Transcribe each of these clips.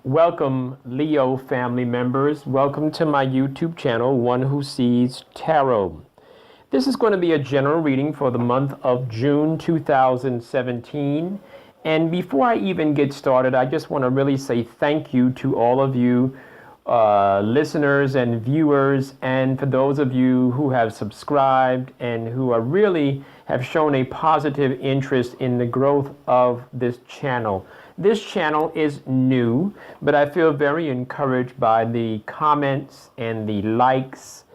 Welcome, Leo family members. Welcome to my YouTube channel, One Who Sees Tarot. This is going to be a general reading for the month of June 2017. And before I even get started, I just want to really say thank you to all of you listeners and viewers, and for those of you who have subscribed and who are really have shown a positive interest in the growth of this channel. This channel is new, but I feel very encouraged by the comments and the likes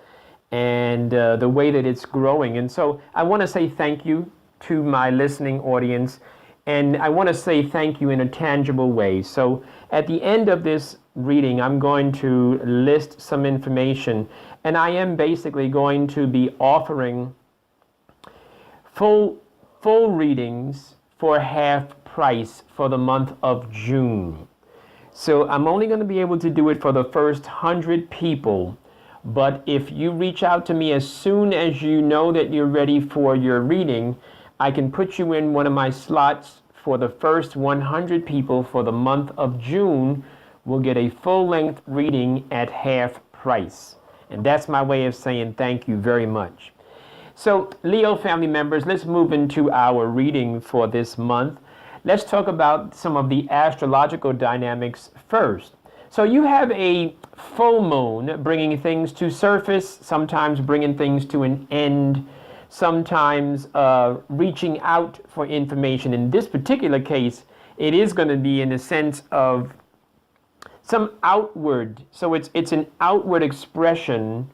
and the way that it's growing. And so I want to say thank you to my listening audience, and I want to say thank you in a tangible way. So at the end of this reading, I'm going to list some information, and I am basically going to be offering full readings for half price for the month of June. So I'm only going to be able to do it for the first 100 people. But if you reach out to me as soon as you know that you're ready for your reading, I can put you in one of my slots for the first 100 people for the month of June. Will get a full-length reading at half price. And that's my way of saying thank you very much. So, Leo family members, let's move into our reading for this month. Let's talk about some of the astrological dynamics first. So you have a full moon bringing things to surface, sometimes bringing things to an end, sometimes reaching out for information. In this particular case, it is going to be in the sense of some outward, so it's an outward expression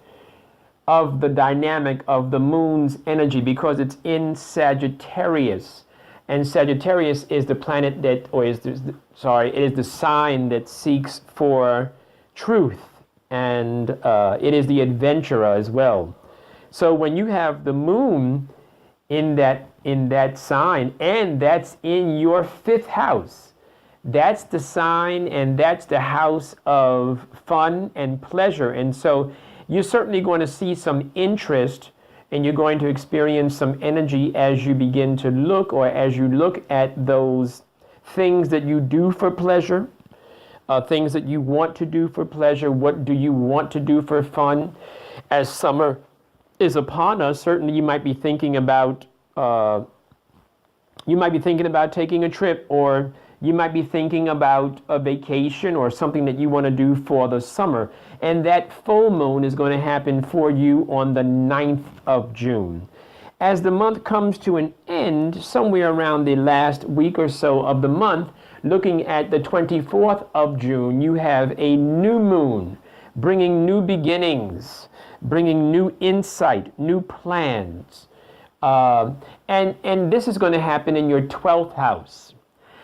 of the dynamic of the moon's energy because it's in Sagittarius. And Sagittarius is the planet that, or is the, sorry, it is the sign that seeks for truth, and it is the adventurer as well. So when you have the moon in that sign, and that's in your fifth house, that's the sign, and that's the house of fun and pleasure. And so you're certainly going to see some interest, and you're going to experience some energy as you begin to look, or as you look at those things that you do for pleasure, things that you want to do for pleasure. What do you want to do for fun? As summer is upon us, certainly you might be thinking about taking a trip, or you might be thinking about a vacation or something that you want to do for the summer. And that full moon is going to happen for you on the 9th of June. As the month comes to an end, somewhere around the last week or so of the month, looking at the 24th of June, you have a new moon bringing new beginnings, bringing new insight, new plans. And this is going to happen in your 12th house.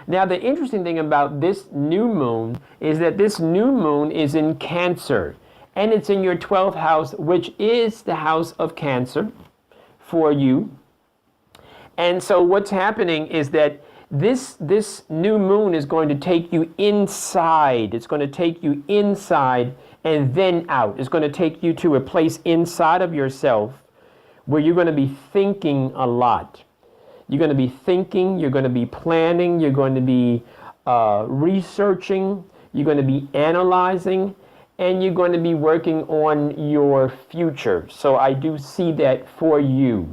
Now, the interesting thing about this new moon is that this new moon is in Cancer, and it's in your 12th house, which is the house of Cancer for you. And so what's happening is that this new moon is going to take you inside. It's going to take you inside and then out. It's going to take you to a place inside of yourself where you're going to be thinking a lot. You're going to be thinking, you're going to be planning, you're going to be researching, you're going to be analyzing, and you're going to be working on your future. So I do see that for you.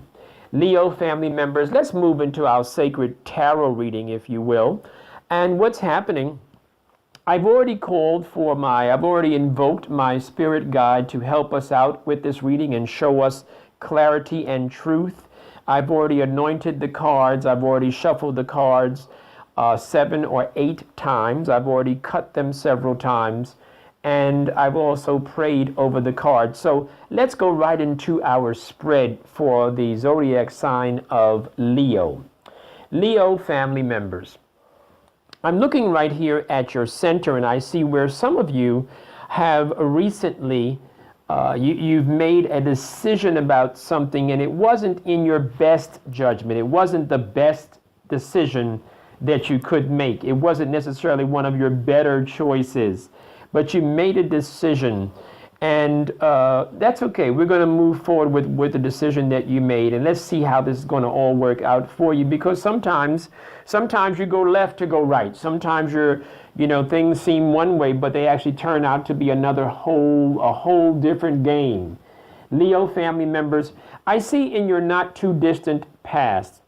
Leo family members, let's move into our sacred tarot reading, if you will. And what's happening, I've already invoked my spirit guide to help us out with this reading and show us clarity and truth. I've already anointed the cards. I've already shuffled the cards 7 or 8 times. I've already cut them several times. And I've also prayed over the cards. So let's go right into our spread for the zodiac sign of Leo. Leo family members, I'm looking right here at your center, and I see where some of you have recently you've made a decision about something, and it wasn't in your best judgment. It wasn't the best decision that you could make. It wasn't necessarily one of your better choices, but you made a decision, And that's okay. We're going to move forward with the decision that you made, and let's see how this is going to all work out for you. Because sometimes you go left to go right. Sometimes things seem one way, but they actually turn out to be a whole different game. Leo family members, I see in your not too distant past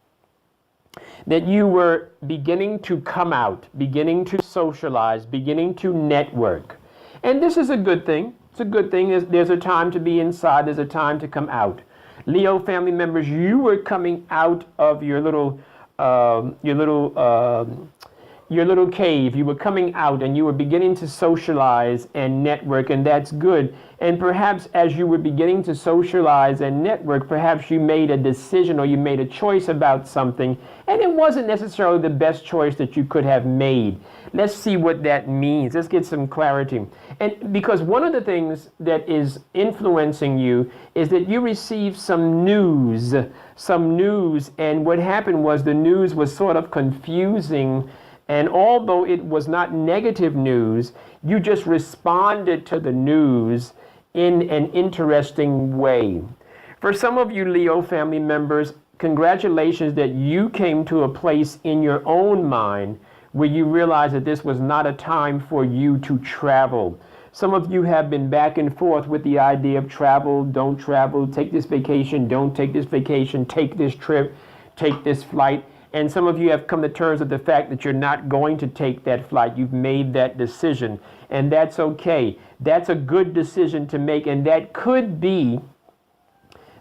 that you were beginning to come out, beginning to socialize, beginning to network. And this is a good thing. It's a good thing. There's a time to be inside. There's a time to come out. Leo family members, you were coming out of your little cave. You were coming out and you were beginning to socialize and network, and that's good. And perhaps as you were beginning to socialize and network, perhaps you made a decision or you made a choice about something, and it wasn't necessarily the best choice that you could have made. Let's see what that means. Let's get some clarity. And because one of the things that is influencing you is that you received some news, and what happened was the news was sort of confusing. And although it was not negative news, you just responded to the news in an interesting way. For some of you Leo family members, congratulations that you came to a place in your own mind where you realize that this was not a time for you to travel. Some of you have been back and forth with the idea of travel, don't travel, take this vacation, don't take this vacation, take this trip, take this flight. And some of you have come to terms with the fact that you're not going to take that flight. You've made that decision, and that's okay. That's a good decision to make, and that could be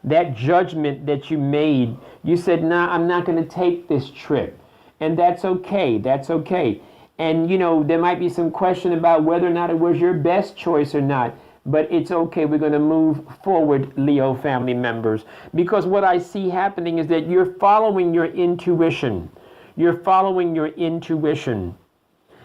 that judgment that you made. You said, nah, I'm not going to take this trip. And that's okay. That's okay. And, there might be some question about whether or not it was your best choice or not. But it's okay. We're going to move forward, Leo family members. Because what I see happening is that you're following your intuition. You're following your intuition.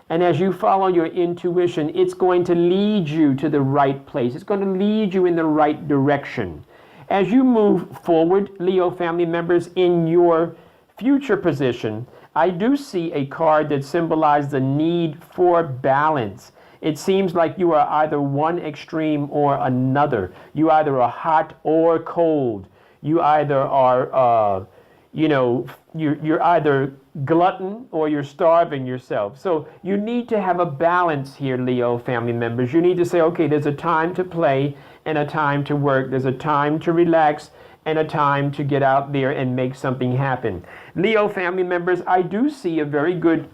And as you follow your intuition, it's going to lead you to the right place. It's going to lead you in the right direction. As you move forward, Leo family members, in your future position, I do see a card that symbolizes the need for balance. It seems like you are either one extreme or another. You either are hot or cold. You either are, you're either glutton or you're starving yourself. So you need to have a balance here, Leo family members. You need to say, okay, there's a time to play and a time to work. There's a time to relax and a time to get out there and make something happen. Leo family members, I do see a very good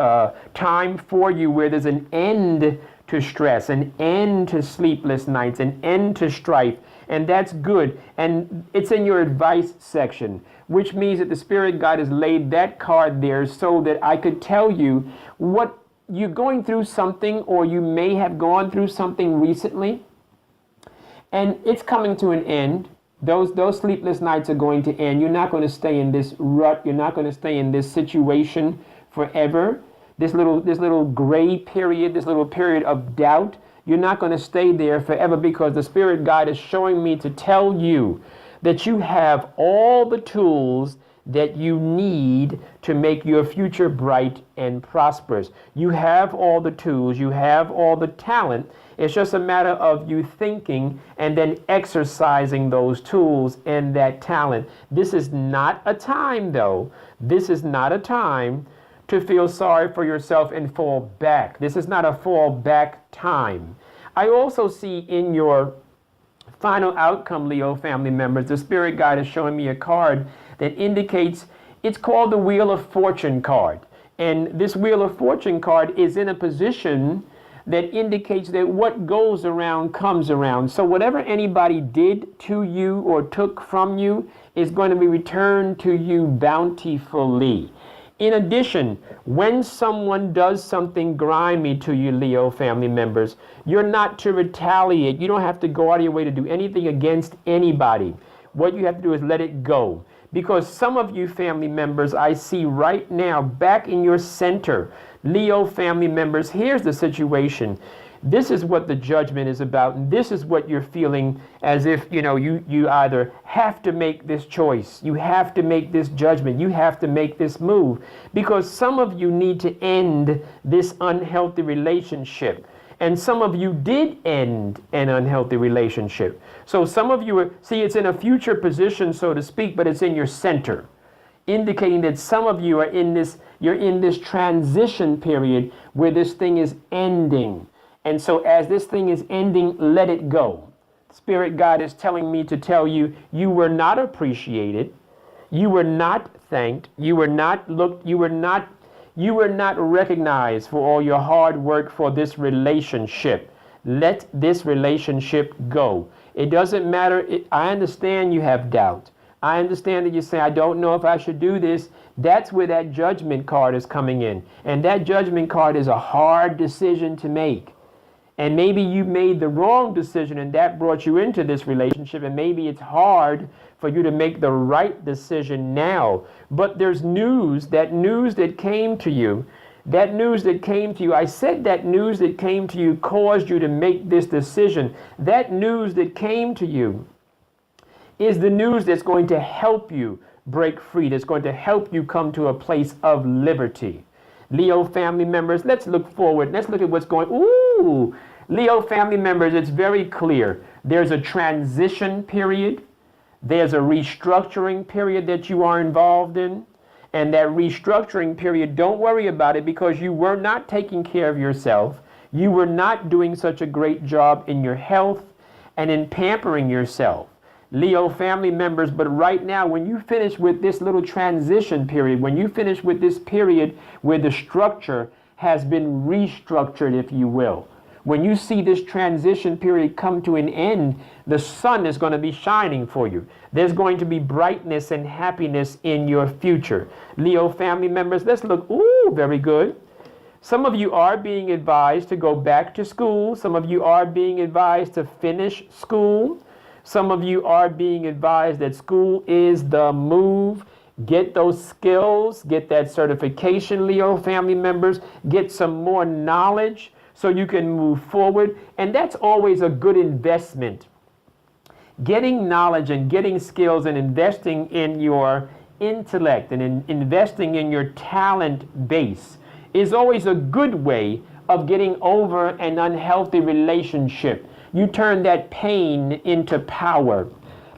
time for you where there's an end to stress, an end to sleepless nights, an end to strife, and that's good. And it's in your advice section, which means that the Spirit God has laid that card there so that I could tell you what you're going through something, or you may have gone through something recently, and it's coming to an end. Those sleepless nights are going to end. You're not going to stay in this rut. You're not going to stay in this situation forever. This little gray period, this little period of doubt, you're not going to stay there forever, because the Spirit God is showing me to tell you that you have all the tools that you need to make your future bright and prosperous. You have all the tools, you have all the talent. It's just a matter of you thinking and then exercising those tools and that talent. This is not a time, though. This is not a time to feel sorry for yourself and fall back. This is not a fall back time. I also see in your final outcome, Leo family members, the Spirit Guide is showing me a card that indicates, it's called the Wheel of Fortune card. And this Wheel of Fortune card is in a position that indicates that what goes around comes around. So whatever anybody did to you or took from you is going to be returned to you bountifully. In addition, when someone does something grimy to you, Leo family members, you're not to retaliate. You don't have to go out of your way to do anything against anybody. What you have to do is let it go. Because some of you family members I see right now back in your center, Leo family members, here's the situation. This is what the judgment is about, and this is what you're feeling, as if, you either have to make this choice, you have to make this judgment, you have to make this move, because some of you need to end this unhealthy relationship. And some of you did end an unhealthy relationship. So some of you it's in a future position, so to speak, but it's in your center, indicating that some of you you're in this transition period where this thing is ending. And so as this thing is ending, let it go. Spirit God is telling me to tell you, you were not appreciated. You were not thanked. You were not looked. You were not recognized for all your hard work for this relationship. Let this relationship go. It doesn't matter. I understand you have doubt. I understand that you say, I don't know if I should do this. That's where that judgment card is coming in. And that judgment card is a hard decision to make. And maybe you made the wrong decision and that brought you into this relationship. And maybe it's hard for you to make the right decision now. But there's news that came to you. I said that news that came to you caused you to make this decision. That news that came to you is the news that's going to help you break free. That's going to help you come to a place of liberty. Leo family members, let's look forward. Let's look at what's going on. Leo family members, it's very clear. There's a transition period. There's a restructuring period that you are involved in. And that restructuring period, don't worry about it, because you were not taking care of yourself. You were not doing such a great job in your health and in pampering yourself. Leo family members, but right now, when you finish with this little transition period, when you finish with this period where the structure has been restructured, if you will, when you see this transition period come to an end, the sun is going to be shining for you. There's going to be brightness and happiness in your future. Leo family members, let's look. Very good. Some of you are being advised to go back to school. Some of you are being advised to finish school. Some of you are being advised that school is the move. Get those skills, get that certification, Leo family members, get some more knowledge so you can move forward. And that's always a good investment. Getting knowledge and getting skills and investing in your intellect and investing in your talent base is always a good way of getting over an unhealthy relationship. You turn that pain into power.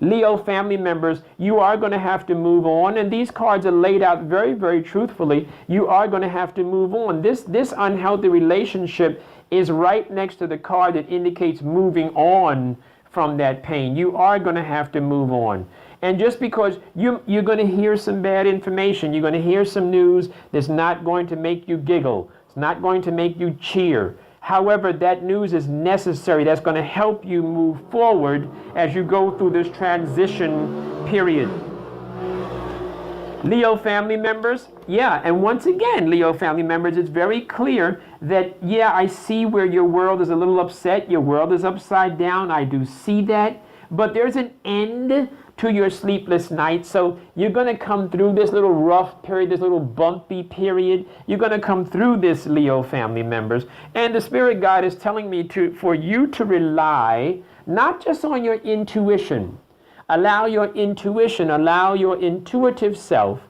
Leo family members, you are going to have to move on, and these cards are laid out very, very truthfully. You are going to have to move on. This unhealthy relationship is right next to the card that indicates moving on from that pain. You are going to have to move on. And just because you're going to hear some bad information, you're going to hear some news that's not going to make you giggle, it's not going to make you cheer. However, that news is necessary. That's going to help you move forward as you go through this transition period. Leo family members, and once again, Leo family members, it's very clear that, I see where your world is a little upset. Your world is upside down. I do see that. But there's an end to your sleepless nights. So you're going to come through this little rough period, this little bumpy period. You're going to come through this, Leo family members. And the Spirit Guide is telling me for you to rely not just on your intuition. Allow your intuition, allow your intuitive self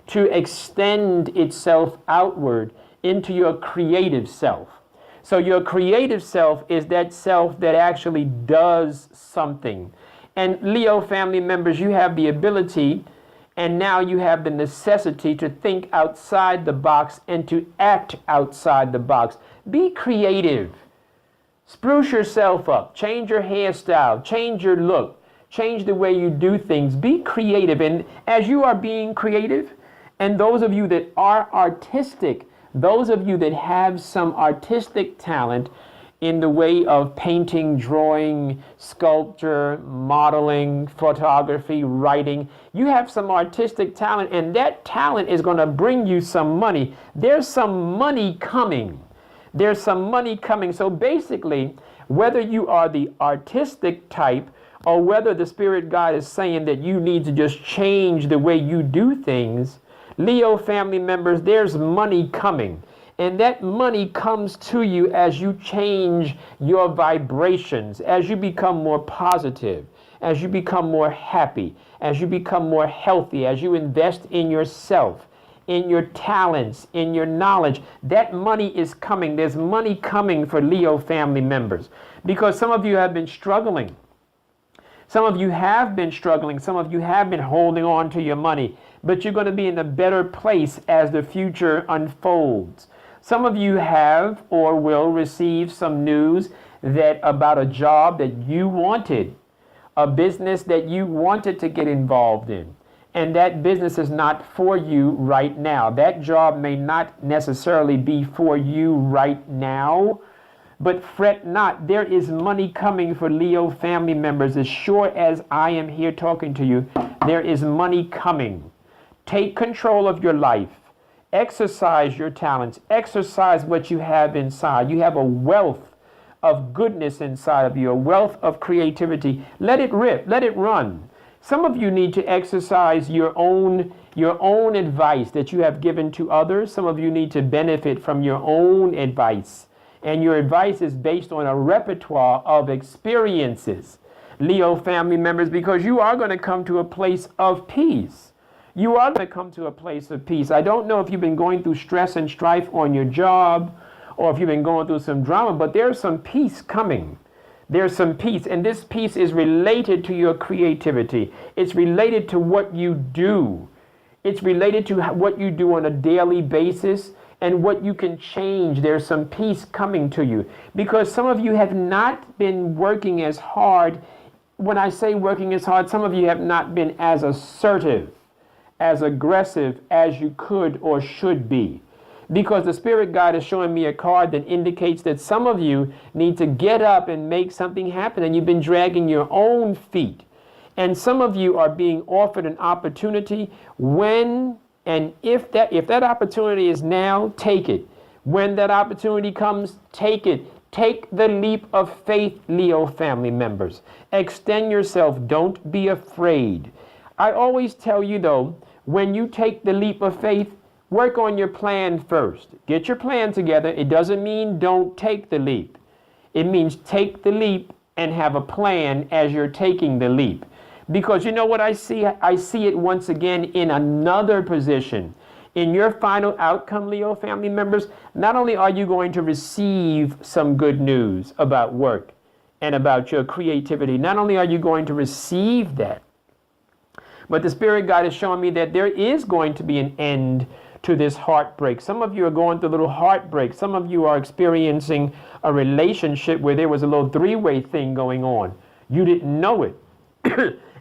to extend itself outward into your creative self. So your creative self is that self that actually does something. And Leo family members, you have the ability and now you have the necessity to think outside the box and to act outside the box. Be creative. Spruce yourself up. Change your hairstyle. Change your look. Change the way you do things. Be creative. And as you are being creative, and those of you that are artistic, those of you that have some artistic talent in the way of painting, drawing, sculpture, modeling, photography, writing, you have some artistic talent, and that talent is going to bring you some money. There's some money coming. There's some money coming. So basically, whether you are the artistic type or whether the Spirit Guide is saying that you need to just change the way you do things, Leo family members, there's money coming. And that money comes to you as you change your vibrations, as you become more positive, as you become more happy, as you become more healthy, as you invest in yourself, in your talents, in your knowledge. That money is coming. There's money coming for Leo family members, because some of you have been struggling. Some of you have been struggling. Some of you have been holding on to your money, but you're going to be in a better place as the future unfolds. Some of you have or will receive some news that about a job that you wanted, a business that you wanted to get involved in, and that business is not for you right now. That job may not necessarily be for you right now, but fret not. There is money coming for Leo family members. As sure as I am here talking to you, there is money coming. Take control of your life. Exercise your talents. Exercise what you have inside. You have a wealth of goodness inside of you, a wealth of creativity. Let it rip. Let it run. Some of you need to exercise your own advice that you have given to others. Some of you need to benefit from your own advice. And your advice is based on a repertoire of experiences, Leo family members, because you are going to come to a place of peace. You are going to come to a place of peace. I don't know if you've been going through stress and strife on your job, or if you've been going through some drama, but there's some peace coming. There's some peace, and this peace is related to your creativity. It's related to what you do. It's related to what you do on a daily basis and what you can change. There's some peace coming to you, because some of you have not been working as hard. When I say working as hard, some of you have not been as assertive, as aggressive as you could or should be, because the Spirit guide is showing me a card that indicates that some of you need to get up and make something happen, and you've been dragging your own feet. And some of you are being offered an opportunity. When and if that opportunity is now, take it. When that opportunity comes, take it. Take the leap of faith, Leo family members. Extend yourself. Don't be afraid. I always tell you, though, when you take the leap of faith, work on your plan first. Get your plan together. It doesn't mean don't take the leap. It means take the leap and have a plan as you're taking the leap. Because you know what I see? I see it once again in another position. In your final outcome, Leo family members, not only are you going to receive some good news about work and about your creativity, not only are you going to receive that, but the Spirit guide is showing me that there is going to be an end to this heartbreak. Some of you are going through a little heartbreak. Some of you are experiencing a relationship where there was a little three-way thing going on. You didn't know it.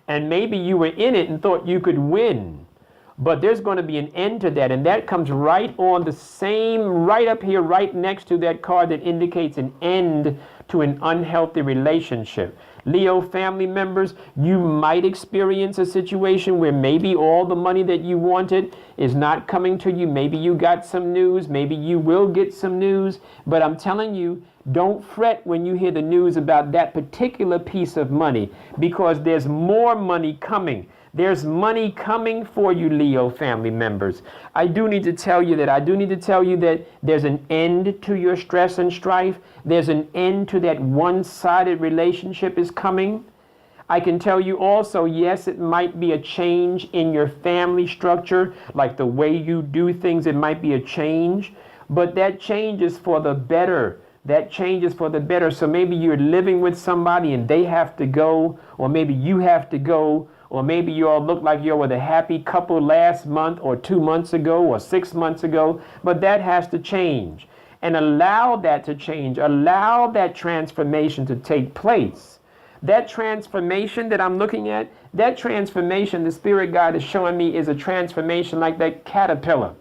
And maybe you were in it and thought you could win. But there's going to be an end to that. And that comes right on the same, right up here, right next to that card that indicates an end to an unhealthy relationship. Leo family members, you might experience a situation where maybe all the money that you wanted is not coming to you. Maybe you got some news. Maybe you will get some news. But I'm telling you, don't fret when you hear the news about that particular piece of money, because there's more money coming. There's money coming for you, Leo family members. I do need to tell you that there's an end to your stress and strife. There's an end to that one-sided relationship is coming. I can tell you also, yes, it might be a change in your family structure, like the way you do things. It might be a change, but that change is for the better. That change is for the better. So maybe you're living with somebody and they have to go, or maybe you have to go, or maybe you all look like you were a happy couple last month or 2 months ago or 6 months ago, but that has to change. And allow that to change. Allow that transformation to take place. That transformation that I'm looking at, that transformation the Spirit guide is showing me is a transformation like that caterpillar.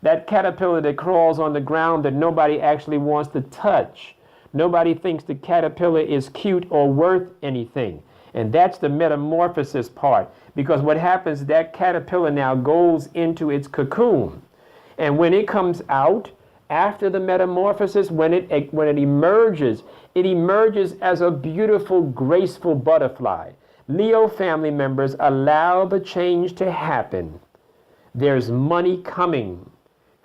That caterpillar that crawls on the ground that nobody actually wants to touch. Nobody thinks the caterpillar is cute or worth anything. And that's the metamorphosis part. Because what happens, that caterpillar now goes into its cocoon. And when it comes out, after the metamorphosis, when it emerges as a beautiful, graceful butterfly. Leo family members, allow the change to happen. There's money coming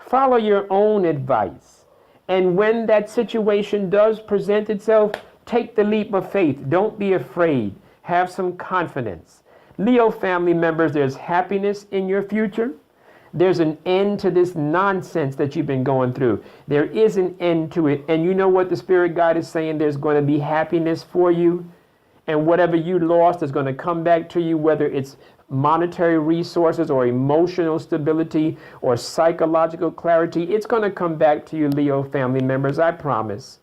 Follow your own advice. And when that situation does present itself, take the leap of faith. Don't be afraid. Have some confidence. Leo family members, there's happiness in your future. There's an end to this nonsense that you've been going through. There is an end to it. And you know what the Spirit guide is saying? There's going to be happiness for you. And whatever you lost is going to come back to you, whether it's monetary resources or emotional stability or psychological clarity. It's going to come back to you, Leo family members, I promise.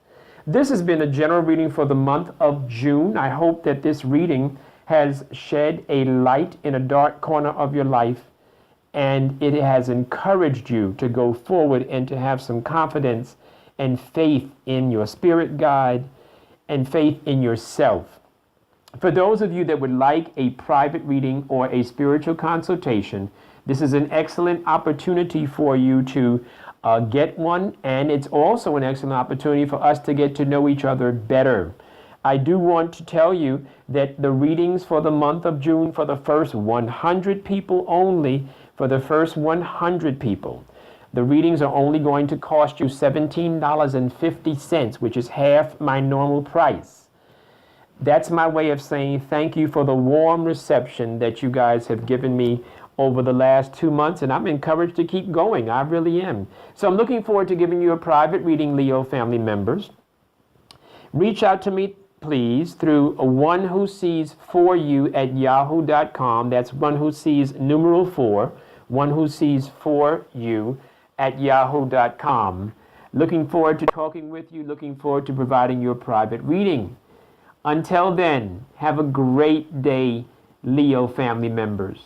This has been a general reading for the month of June. I hope that this reading has shed a light in a dark corner of your life, and it has encouraged you to go forward and to have some confidence and faith in your spirit guide and faith in yourself. For those of you that would like a private reading or a spiritual consultation, this is an excellent opportunity for you to get one, and it's also an excellent opportunity for us to get to know each other better. I do want to tell you that the readings for the month of June, for the first 100 people only, for the first 100 people, the readings are only going to cost you $17.50, which is half my normal price. That's my way of saying thank you for the warm reception that you guys have given me over the last 2 months, and I'm encouraged to keep going. I really am. So I'm looking forward to giving you a private reading, Leo family members. Reach out to me, please, through one who sees for you at yahoo.com. That's one who sees numeral 4, one who sees for you at yahoo.com. Looking forward to talking with you, looking forward to providing you a private reading. Until then, have a great day, Leo family members.